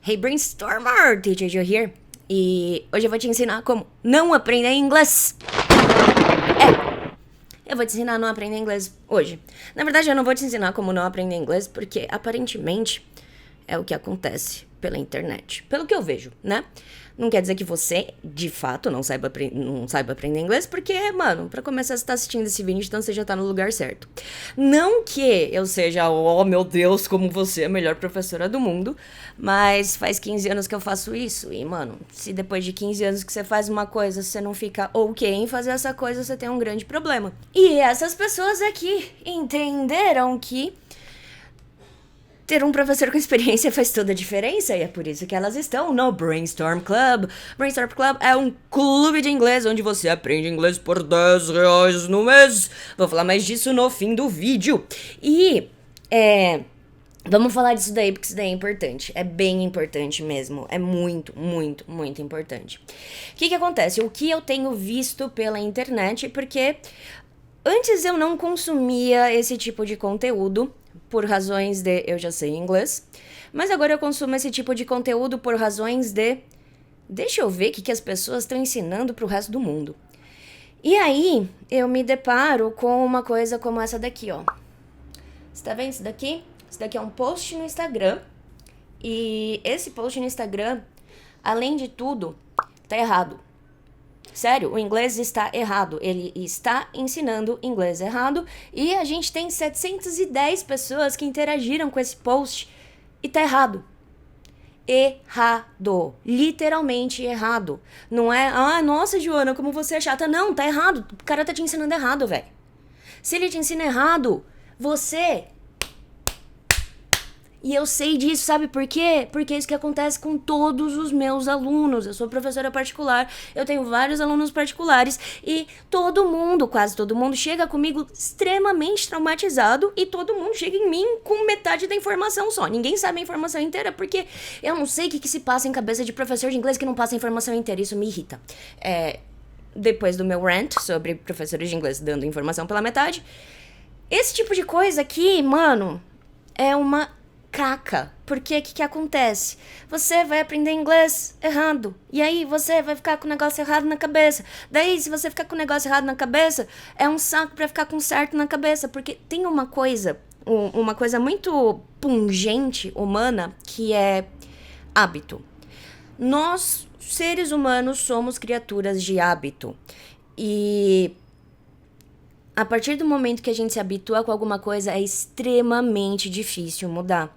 Hey Brainstormer, DJ Joe here. E hoje eu vou te ensinar como não aprender inglês. Eu vou te ensinar a não aprender inglês hoje. Na verdade, eu não vou te ensinar como não aprender inglês, porque aparentemente é o que acontece pela internet. Pelo que eu vejo, né? Não quer dizer que você, de fato, não saiba aprender inglês, porque, mano, pra começar, você tá assistindo esse vídeo, então você já tá no lugar certo. Não que eu seja, oh meu Deus, como você é a melhor professora do mundo, mas faz 15 anos que eu faço isso. E, mano, se depois de 15 anos que você faz uma coisa, você não fica ok em fazer essa coisa, você tem um grande problema. E essas pessoas aqui entenderam que ter um professor com experiência faz toda a diferença e é por isso que elas estão no Brainstorm Club. Brainstorm Club é um clube de inglês onde você aprende inglês por R$10 no mês. Vou falar mais disso no fim do vídeo. E, vamos falar disso daí, porque isso daí é importante. É bem importante mesmo. É muito, muito, muito importante. O que acontece? O que eu tenho visto pela internet, porque antes eu não consumia esse tipo de conteúdo por razões de eu já sei inglês, mas agora eu consumo esse tipo de conteúdo por razões de deixa eu ver o que as pessoas estão ensinando pro resto do mundo. E aí eu me deparo com uma coisa como essa daqui, ó. Você tá vendo isso daqui? Isso daqui é um post no Instagram, e esse post no Instagram, além de tudo, tá errado. Sério, o inglês está errado. Ele está ensinando inglês errado. E a gente tem 710 pessoas que interagiram com esse post. E tá errado. Errado. Literalmente errado. Não é, nossa, Joana, como você é chata. Não, tá errado. O cara tá te ensinando errado, velho. Se ele te ensina errado, você... E eu sei disso, sabe por quê? Porque é isso que acontece com todos os meus alunos. Eu sou professora particular, eu tenho vários alunos particulares e todo mundo, quase todo mundo, chega comigo extremamente traumatizado e todo mundo chega em mim com metade da informação só. Ninguém sabe a informação inteira porque eu não sei o que se passa em cabeça de professor de inglês que não passa a informação inteira. Isso me irrita. Depois do meu rant sobre professores de inglês dando informação pela metade, esse tipo de coisa aqui, mano, é uma caca, porque o que acontece? Você vai aprender inglês errado, e aí você vai ficar com o negócio errado na cabeça. Daí, se você ficar com o negócio errado na cabeça, é um saco pra ficar com certo na cabeça, porque tem uma coisa muito pungente, humana, que é hábito. Nós, seres humanos, somos criaturas de hábito, e a partir do momento que a gente se habitua com alguma coisa, é extremamente difícil mudar.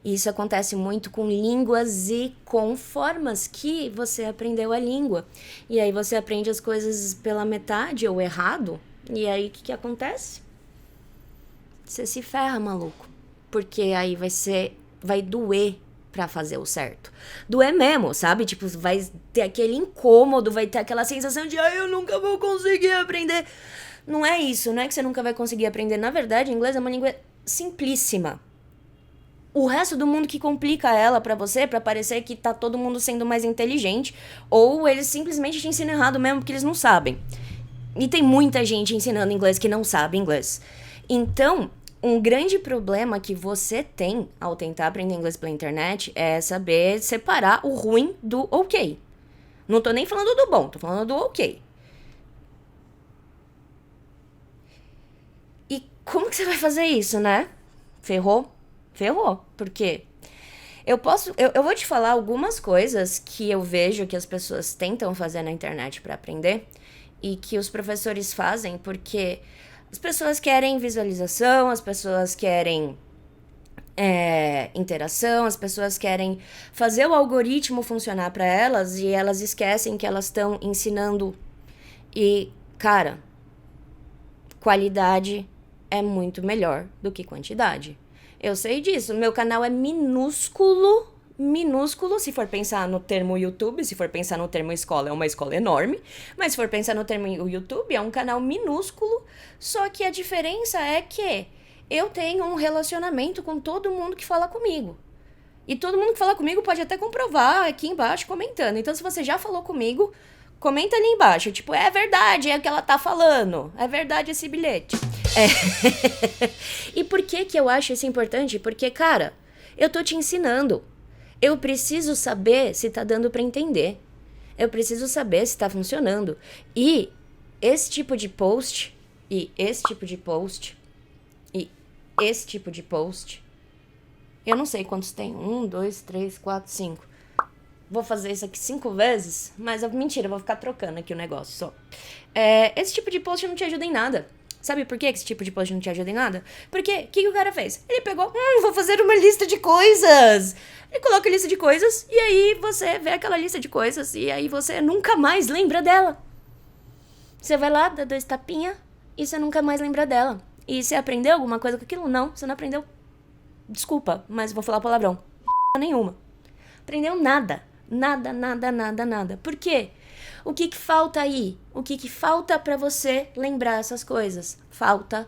E isso acontece muito com línguas e com formas que você aprendeu a língua. E aí você aprende as coisas pela metade ou errado. E aí o que acontece? Você se ferra, maluco. Porque aí vai doer pra fazer o certo. Doer mesmo, sabe? Tipo, vai ter aquele incômodo, vai ter aquela sensação de eu nunca vou conseguir aprender. Não é isso, não é que você nunca vai conseguir aprender. Na verdade, inglês é uma língua simplíssima. O resto do mundo que complica ela pra você, pra parecer que tá todo mundo sendo mais inteligente, ou eles simplesmente te ensinam errado mesmo porque eles não sabem. E tem muita gente ensinando inglês que não sabe inglês. Então, um grande problema que você tem ao tentar aprender inglês pela internet é saber separar o ruim do ok. Não tô nem falando do bom, tô falando do ok. Como que você vai fazer isso, né? Ferrou? Ferrou. Por quê? Eu vou te falar algumas coisas que eu vejo que as pessoas tentam fazer na internet pra aprender e que os professores fazem porque as pessoas querem visualização, as pessoas querem interação, as pessoas querem fazer o algoritmo funcionar pra elas e elas esquecem que elas estão ensinando. E, cara, qualidade é muito melhor do que quantidade. Eu sei disso. Meu canal é minúsculo, se for pensar no termo YouTube, se for pensar no termo escola, é uma escola enorme, mas se for pensar no termo YouTube, é um canal minúsculo, só que a diferença é que eu tenho um relacionamento com todo mundo que fala comigo. E todo mundo que fala comigo pode até comprovar aqui embaixo comentando. Então, se você já falou comigo, comenta ali embaixo. Tipo, é verdade, é o que ela tá falando. É verdade esse bilhete. E por que eu acho isso importante? Porque, cara, eu tô te ensinando. Eu preciso saber se tá dando pra entender. Eu preciso saber se tá funcionando. E esse tipo de post, e esse tipo de post, e esse tipo de post, eu não sei quantos tem. 1, 2, 3, 4, 5. Vou fazer isso aqui 5 vezes, mas mentira, eu vou ficar trocando aqui o negócio só. Esse tipo de post não te ajuda em nada. Sabe por que esse tipo de post não te ajuda em nada? Porque, o que o cara fez? Ele pegou, vou fazer uma lista de coisas. Ele coloca a lista de coisas, e aí você vê aquela lista de coisas, e aí você nunca mais lembra dela. Você vai lá, dá 2 tapinhas, e você nunca mais lembra dela. E você aprendeu alguma coisa com aquilo? Não, você não aprendeu. Desculpa, mas vou falar palavrão. Nenhuma. Aprendeu nada. Nada, nada, nada, nada. Por quê? O que falta aí? O que falta pra você lembrar essas coisas? Falta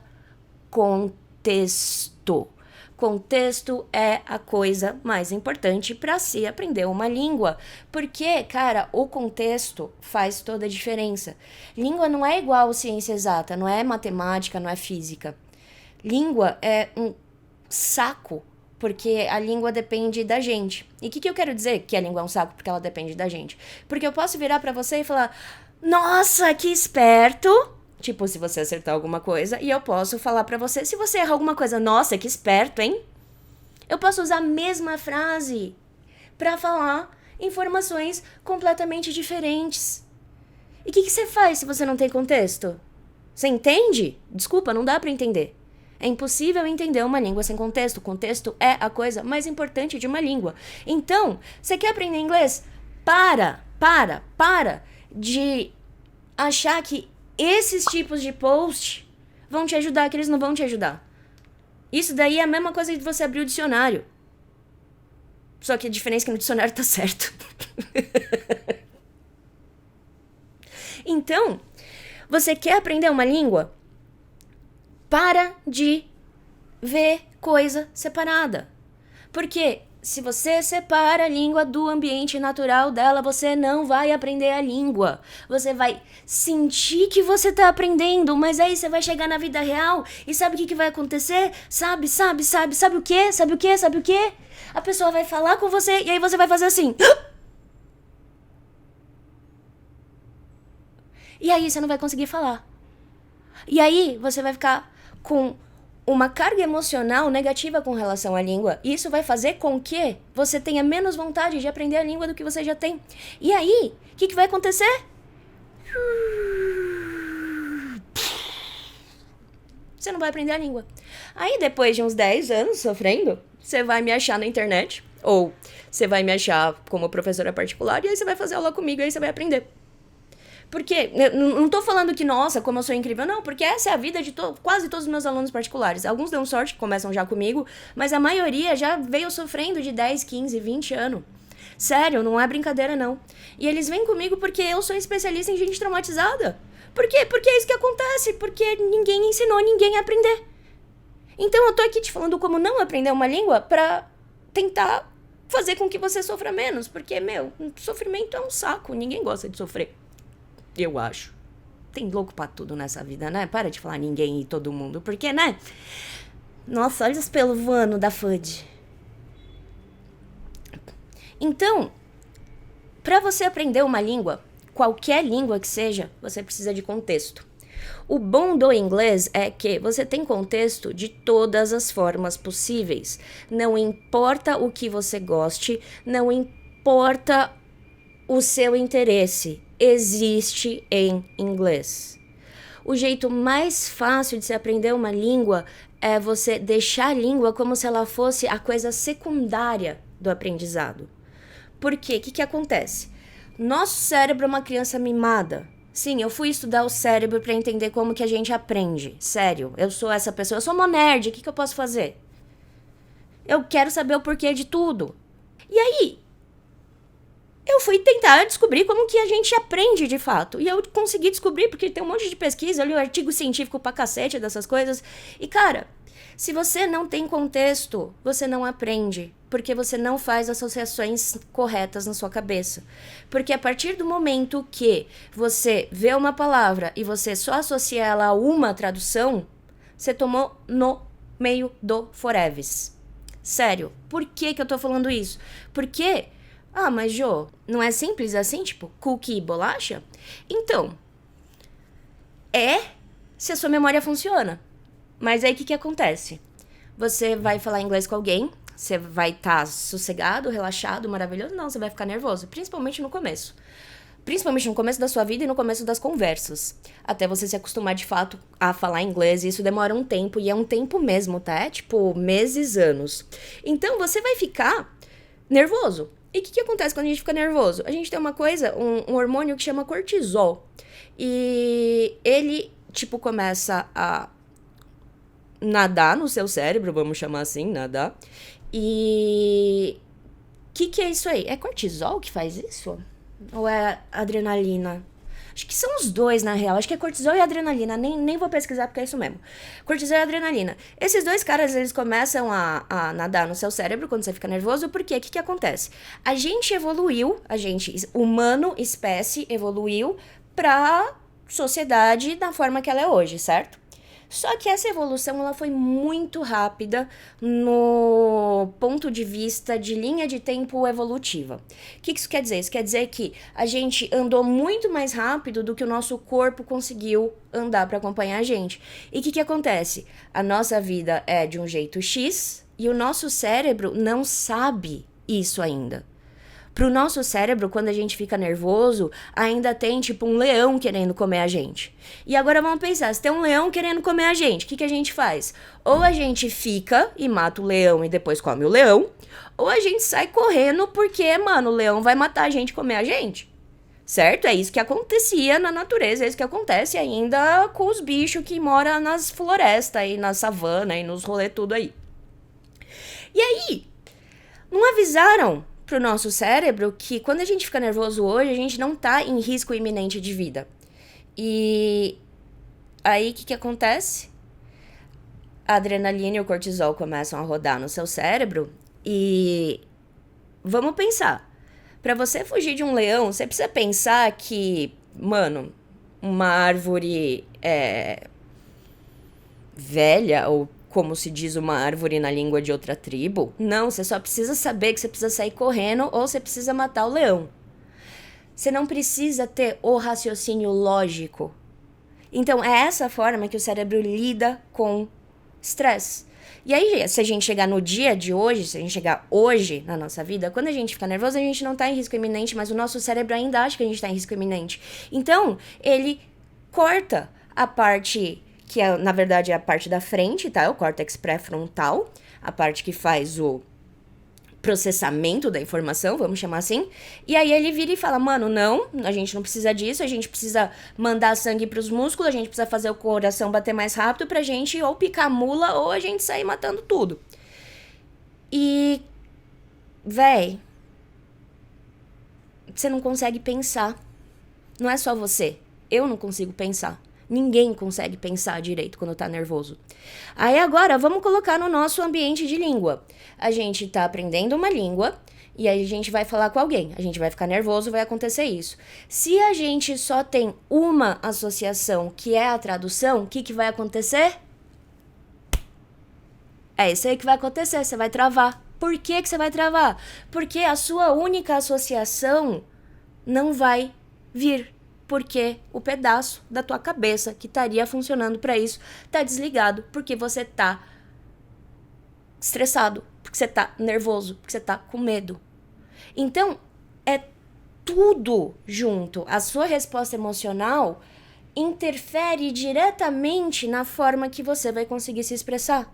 contexto. Contexto é a coisa mais importante para se aprender uma língua. Porque, cara, o contexto faz toda a diferença. Língua não é igual ciência exata, não é matemática, não é física. Língua é um saco, porque a língua depende da gente. E o que eu quero dizer que a língua é um saco porque ela depende da gente? Porque eu posso virar pra você e falar, nossa, que esperto! Tipo, se você acertar alguma coisa. E eu posso falar pra você, se você errar alguma coisa, nossa, que esperto, hein? Eu posso usar a mesma frase pra falar informações completamente diferentes. E o que você faz se você não tem contexto? Você entende? Desculpa, não dá pra entender. É impossível entender uma língua sem contexto. Contexto é a coisa mais importante de uma língua. Então, você quer aprender inglês? Para de achar que esses tipos de post vão te ajudar, que eles não vão te ajudar. Isso daí é a mesma coisa de você abrir o dicionário. Só que a diferença é que no dicionário tá certo. Então, você quer aprender uma língua? Para de ver coisa separada. Porque se você separa a língua do ambiente natural dela, você não vai aprender a língua. Você vai sentir que você tá aprendendo, mas aí você vai chegar na vida real e sabe o que vai acontecer? Sabe o quê? Sabe o quê? A pessoa vai falar com você e aí você vai fazer assim. E aí você não vai conseguir falar. E aí você vai ficar com uma carga emocional negativa com relação à língua. E isso vai fazer com que você tenha menos vontade de aprender a língua do que você já tem. E aí, o que vai acontecer? Você não vai aprender a língua. Aí, depois de uns 10 anos sofrendo, você vai me achar na internet. Ou você vai me achar como professora particular. E aí você vai fazer aula comigo e aí você vai aprender. Porque, não tô falando que, nossa, como eu sou incrível, não, porque essa é a vida de quase todos os meus alunos particulares. Alguns dão sorte, que começam já comigo, mas a maioria já veio sofrendo de 10, 15, 20 anos. Sério, não é brincadeira, não. E eles vêm comigo porque eu sou especialista em gente traumatizada. Por quê? Porque é isso que acontece, porque ninguém ensinou ninguém a aprender. Então eu tô aqui te falando como não aprender uma língua pra tentar fazer com que você sofra menos, porque, sofrimento é um saco, ninguém gosta de sofrer. Eu acho. Tem louco pra tudo nessa vida, né? Para de falar ninguém e todo mundo. Porque, né? Nossa, olha os pelos voando da FUD. Então, pra você aprender uma língua, qualquer língua que seja, você precisa de contexto. O bom do inglês é que você tem contexto de todas as formas possíveis. Não importa o que você goste, não importa o seu interesse. Existe em inglês. O jeito mais fácil de se aprender uma língua é você deixar a língua como se ela fosse a coisa secundária do aprendizado. Por quê? O que acontece? Nosso cérebro é uma criança mimada. Sim, eu fui estudar o cérebro para entender como que a gente aprende. Sério, eu sou essa pessoa, eu sou uma nerd, o que eu posso fazer? Eu quero saber o porquê de tudo. E aí, eu fui tentar descobrir como que a gente aprende de fato. E eu consegui descobrir, porque tem um monte de pesquisa, eu li um artigo científico pra cacete dessas coisas. E, cara, se você não tem contexto, você não aprende. Porque você não faz associações corretas na sua cabeça. Porque a partir do momento que você vê uma palavra e você só associa ela a uma tradução, você tomou no meio do foreves. Sério. Por que que eu tô falando isso? Porque, mas Jô, não é simples assim, tipo, cookie e bolacha? Então, se a sua memória funciona. Mas aí o que que acontece? Você vai falar inglês com alguém, você vai estar sossegado, relaxado, maravilhoso? Não, você vai ficar nervoso, principalmente no começo. Principalmente no começo da sua vida e no começo das conversas. Até você se acostumar de fato a falar inglês, isso demora um tempo, e é um tempo mesmo, tá? É tipo meses, anos. Então você vai ficar nervoso. E o que acontece quando a gente fica nervoso? A gente tem uma coisa, um hormônio que chama cortisol. E ele, tipo, começa a nadar no seu cérebro, vamos chamar assim, nadar. E o que é isso aí? É cortisol que faz isso? Ou é adrenalina? Acho que são os dois, na real. Acho que é cortisol e adrenalina. Nem vou pesquisar porque é isso mesmo. Cortisol e adrenalina. Esses dois caras, eles começam a nadar no seu cérebro quando você fica nervoso. Por quê? O que acontece? A gente evoluiu, humano, espécie, evoluiu pra sociedade da forma que ela é hoje, certo? Só que essa evolução ela foi muito rápida no ponto de vista de linha de tempo evolutiva. O que isso quer dizer? Isso quer dizer que a gente andou muito mais rápido do que o nosso corpo conseguiu andar para acompanhar a gente. E o que acontece? A nossa vida é de um jeito X e o nosso cérebro não sabe isso ainda. Pro nosso cérebro, quando a gente fica nervoso, ainda tem tipo um leão querendo comer a gente. E agora vamos pensar, se tem um leão querendo comer a gente, o que a gente faz? Ou a gente fica e mata o leão e depois come o leão, ou a gente sai correndo porque, mano, o leão vai matar a gente e comer a gente. Certo? É isso que acontecia na natureza, é isso que acontece ainda com os bichos que moram nas florestas e na savana e nos rolê tudo aí. E aí, não avisaram pro nosso cérebro que quando a gente fica nervoso hoje, a gente não tá em risco iminente de vida. E aí, o que acontece? A adrenalina e o cortisol começam a rodar no seu cérebro e vamos pensar. Pra você fugir de um leão, você precisa pensar que, mano, uma árvore velha ou como se diz uma árvore na língua de outra tribo. Não, você só precisa saber que você precisa sair correndo ou você precisa matar o leão. Você não precisa ter o raciocínio lógico. Então, é essa forma que o cérebro lida com estresse. E aí, se a gente chegar no dia de hoje, se a gente chegar hoje na nossa vida, quando a gente fica nervoso, a gente não tá em risco iminente, mas o nosso cérebro ainda acha que a gente tá em risco iminente. Então, ele corta a parte que na verdade é a parte da frente, tá? É o córtex pré-frontal, a parte que faz o processamento da informação, vamos chamar assim. E aí ele vira e fala, mano, não, a gente não precisa disso, a gente precisa mandar sangue pros músculos, a gente precisa fazer o coração bater mais rápido pra gente ou picar mula ou a gente sair matando tudo. E, véi, você não consegue pensar. Não é só você. Eu não consigo pensar. Ninguém consegue pensar direito quando tá nervoso. Aí agora, vamos colocar no nosso ambiente de língua. A gente tá aprendendo uma língua e aí a gente vai falar com alguém. A gente vai ficar nervoso, vai acontecer isso. Se a gente só tem uma associação, que é a tradução, o que vai acontecer? É isso aí que vai acontecer, você vai travar. Por que você vai travar? Porque a sua única associação não vai vir. Porque o pedaço da tua cabeça que estaria funcionando para isso tá desligado, porque você tá estressado, porque você tá nervoso, porque você tá com medo. Então, é tudo junto. A sua resposta emocional interfere diretamente na forma que você vai conseguir se expressar.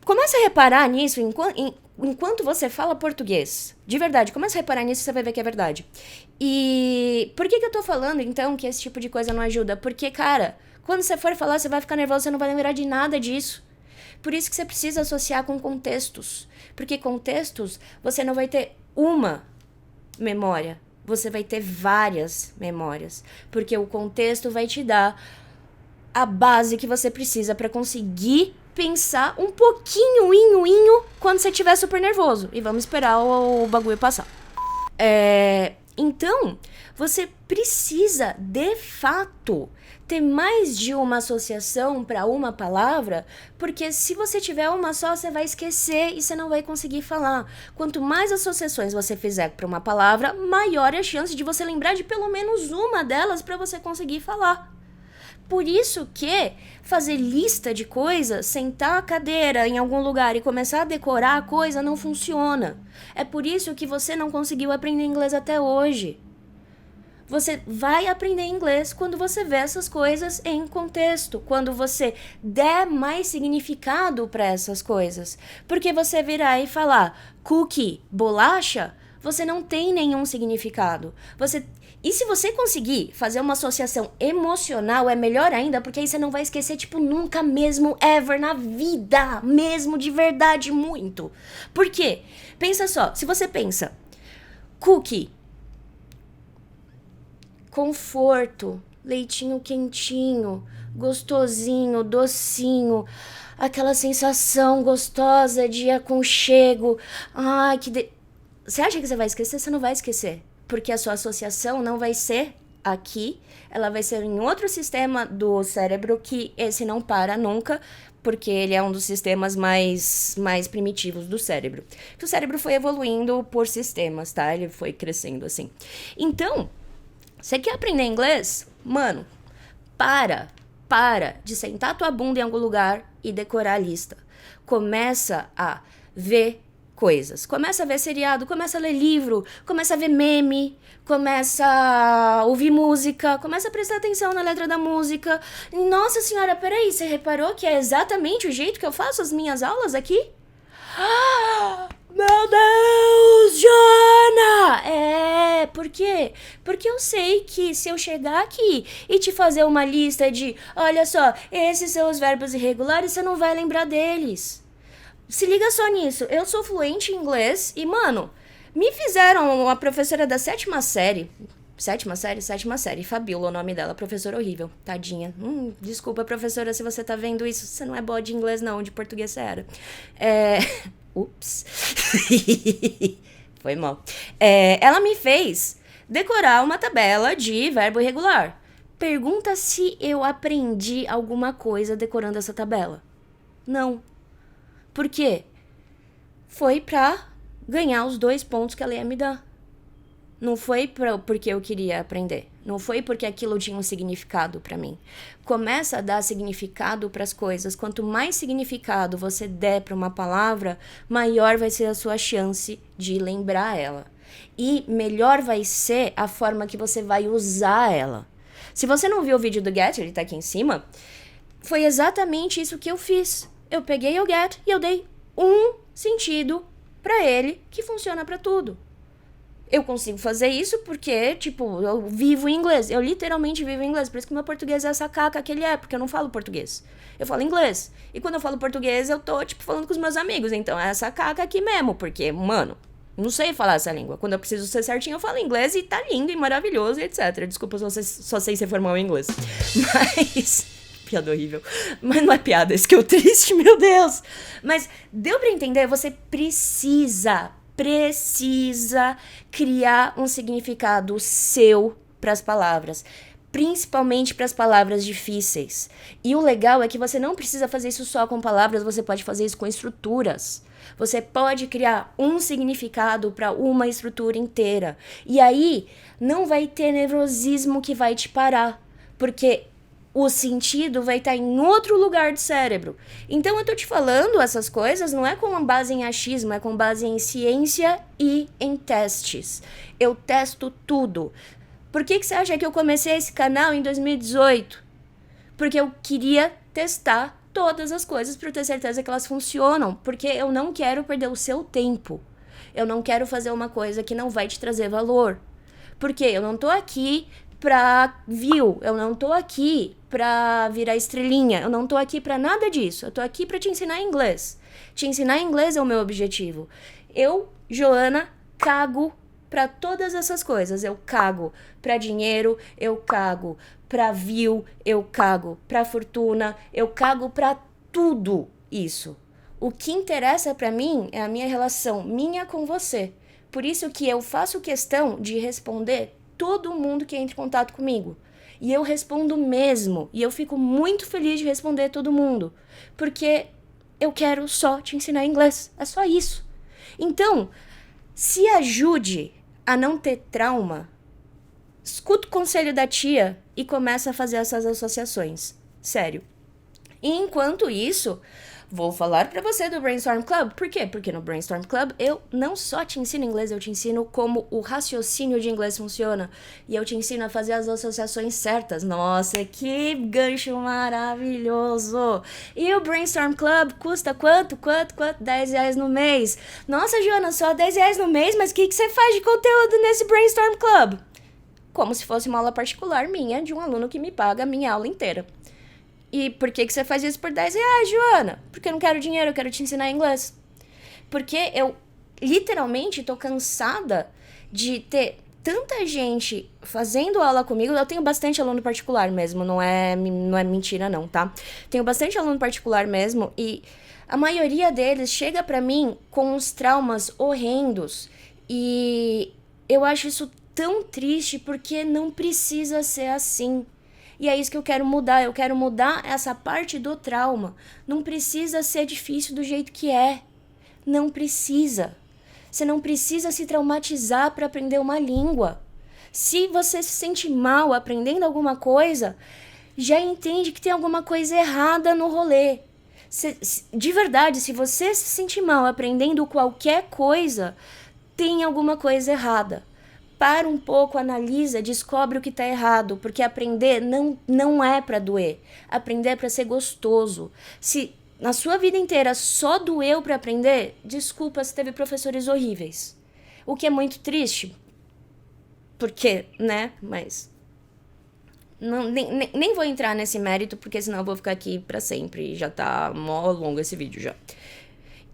Começa a reparar nisso enquanto você fala português. De verdade, começa a reparar nisso e você vai ver que é verdade. E por que eu tô falando, então, que esse tipo de coisa não ajuda? Porque, cara, quando você for falar, você vai ficar nervoso, você não vai lembrar de nada disso. Por isso que você precisa associar com contextos. Porque contextos, você não vai ter uma memória. Você vai ter várias memórias. Porque o contexto vai te dar a base que você precisa para conseguir pensar um pouquinho quando você estiver super nervoso. E vamos esperar o bagulho passar. Então, você precisa, de fato, ter mais de uma associação para uma palavra, porque se você tiver uma só, você vai esquecer e você não vai conseguir falar. Quanto mais associações você fizer para uma palavra, maior é a chance de você lembrar de pelo menos uma delas para você conseguir falar. Por isso que fazer lista de coisas, sentar a cadeira em algum lugar e começar a decorar a coisa não funciona. É por isso que você não conseguiu aprender inglês até hoje. Você vai aprender inglês quando você vê essas coisas em contexto, quando você der mais significado para essas coisas. Porque você virar e falar cookie, bolacha, você não tem nenhum significado. E se você conseguir fazer uma associação emocional, é melhor ainda, porque aí você não vai esquecer, tipo, nunca mesmo, ever, na vida, mesmo de verdade, muito. Por quê? Pensa só, se você pensa, cookie, conforto, leitinho quentinho, gostosinho, docinho, aquela sensação gostosa de aconchego, ai, Você acha que você vai esquecer? Você não vai esquecer. Porque a sua associação não vai ser aqui, ela vai ser em outro sistema do cérebro que esse não para nunca, porque ele é um dos sistemas mais primitivos do cérebro. Que o cérebro foi evoluindo por sistemas, tá? Ele foi crescendo assim. Então, você quer aprender inglês? Mano, para de sentar tua bunda em algum lugar e decorar a lista. Começa a ver coisas. Começa a ver seriado, começa a ler livro, começa a ver meme, começa a ouvir música, começa a prestar atenção na letra da música. Nossa senhora, peraí, você reparou que é exatamente o jeito que eu faço as minhas aulas aqui? Ah, meu Deus, Joana! Por quê? Porque eu sei que se eu chegar aqui e te fazer uma lista de, olha só, esses são os verbos irregulares, você não vai lembrar deles. Se liga só nisso, eu sou fluente em inglês e, mano, me fizeram uma professora da sétima série, Fabiola, o nome dela, professora horrível, tadinha. Desculpa, professora, se você tá vendo isso, você não é boa de inglês não, de português você era. Ups. Foi mal. Ela me fez decorar uma tabela de verbo irregular. Pergunta se eu aprendi alguma coisa decorando essa tabela. Não. Por quê? Foi pra ganhar os 2 pontos que ela ia me dar. Não foi porque eu queria aprender. Não foi porque aquilo tinha um significado pra mim. Começa a dar significado pras coisas. Quanto mais significado você der pra uma palavra, maior vai ser a sua chance de lembrar ela. E melhor vai ser a forma que você vai usar ela. Se você não viu o vídeo do Get, ele tá aqui em cima, foi exatamente isso que eu fiz. Eu peguei o Get e eu dei um sentido pra ele que funciona pra tudo. Eu consigo fazer isso porque, tipo, eu vivo em inglês. Eu literalmente vivo em inglês. Por isso que meu português é essa caca que ele é, porque eu não falo português. Eu falo inglês. E quando eu falo português, eu tô, tipo, falando com os meus amigos. Então é essa caca aqui mesmo, porque, mano, não sei falar essa língua. Quando eu preciso ser certinho, eu falo inglês e tá lindo e maravilhoso e etc. Desculpa, só sei ser formal em inglês. Mas... piada horrível. Mas não é piada, isso que eu triste, meu Deus. Mas deu pra entender? Você precisa criar um significado seu para as palavras, principalmente para as palavras difíceis. E o legal é que você não precisa fazer isso só com palavras, você pode fazer isso com estruturas. Você pode criar um significado para uma estrutura inteira. E aí não vai ter nervosismo que vai te parar, porque o sentido vai estar em outro lugar do cérebro. Então eu tô te falando essas coisas não é com base em achismo, é com base em ciência e em testes. Eu testo tudo. Por que você acha que eu comecei esse canal em 2018? Porque eu queria testar todas as coisas para eu ter certeza que elas funcionam. Porque eu não quero perder o seu tempo. Eu não quero fazer uma coisa que não vai te trazer valor. Porque eu não tô aqui pra view, eu não tô aqui pra virar estrelinha, eu não tô aqui pra nada disso, eu tô aqui pra te ensinar inglês. Te ensinar inglês é o meu objetivo. Eu, Joana, cago pra todas essas coisas. Eu cago pra dinheiro, eu cago pra view, eu cago pra fortuna, eu cago pra tudo isso. O que interessa pra mim é a minha relação minha com você. Por isso que eu faço questão de responder todo mundo que entra em contato comigo. E eu respondo mesmo. E eu fico muito feliz de responder todo mundo. Porque eu quero só te ensinar inglês. É só isso. Então, se ajude a não ter trauma. Escuta o conselho da tia e começa a fazer essas associações. Sério. E enquanto isso, vou falar pra você do Brainstorm Club. Por quê? Porque no Brainstorm Club eu não só te ensino inglês, eu te ensino como o raciocínio de inglês funciona. E eu te ensino a fazer as associações certas. Nossa, que gancho maravilhoso! E o Brainstorm Club custa quanto? 10 reais no mês. Nossa, Joana, só 10 reais no mês? Mas o que você faz de conteúdo nesse Brainstorm Club? Como se fosse uma aula particular minha, de um aluno que me paga a minha aula inteira. E por que você faz isso por 10 reais, Joana? Porque eu não quero dinheiro, eu quero te ensinar inglês. Porque eu literalmente tô cansada de ter tanta gente fazendo aula comigo. Eu tenho bastante aluno particular mesmo, não é mentira não, tá? Tenho bastante aluno particular mesmo e a maioria deles chega pra mim com uns traumas horrendos. E eu acho isso tão triste porque não precisa ser assim. E é isso que eu quero mudar. Eu quero mudar essa parte do trauma. Não precisa ser difícil do jeito que é. Não precisa. Você não precisa se traumatizar para aprender uma língua. Se você se sente mal aprendendo alguma coisa, já entende que tem alguma coisa errada no rolê. De verdade, se você se sente mal aprendendo qualquer coisa, tem alguma coisa errada. Para um pouco, analisa, descobre o que tá errado, porque aprender não é para doer. Aprender é para ser gostoso. Se na sua vida inteira só doeu para aprender, desculpa se teve professores horríveis. O que é muito triste, porque, né, mas não, nem vou entrar nesse mérito, porque senão eu vou ficar aqui para sempre, já tá mó longo esse vídeo já.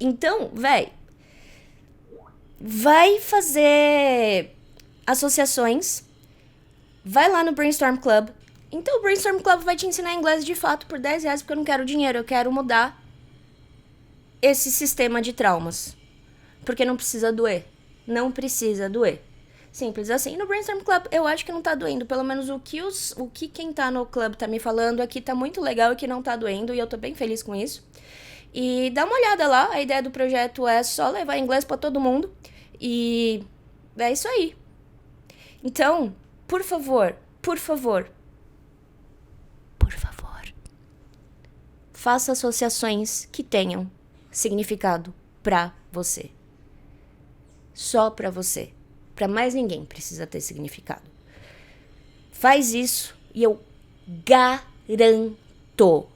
Então, vai fazer associações, vai lá no Brainstorm Club. Então o Brainstorm Club vai te ensinar inglês de fato por 10 reais, porque eu não quero dinheiro, eu quero mudar esse sistema de traumas. Porque não precisa doer. Não precisa doer. Simples assim. No Brainstorm Club eu acho que não tá doendo. Pelo menos o que quem tá no club tá me falando aqui tá muito legal e que não tá doendo. E eu tô bem feliz com isso. E dá uma olhada lá. A ideia do projeto é só levar inglês pra todo mundo. E é isso aí. Então, por favor, faça associações que tenham significado pra você. Só pra você. Pra mais ninguém precisa ter significado. Faz isso e eu garanto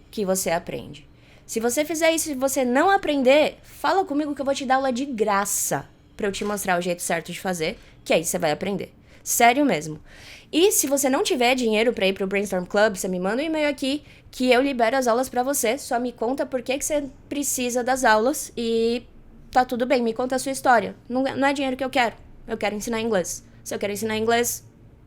que você aprende. Se você fizer isso e você não aprender, fala comigo que eu vou te dar aula de graça pra eu te mostrar o jeito certo de fazer, que aí você vai aprender. Sério mesmo. E se você não tiver dinheiro pra ir pro Brainstorm Club, você me manda um e-mail aqui que eu libero as aulas pra você. Só me conta por que você precisa das aulas e tá tudo bem, me conta a sua história. Não é dinheiro que eu quero ensinar inglês. Se eu quero ensinar inglês,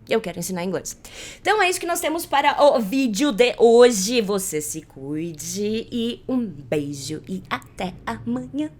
eu quero ensinar inglês. Então é isso que nós temos para o vídeo de hoje. Você se cuide e um beijo e até amanhã.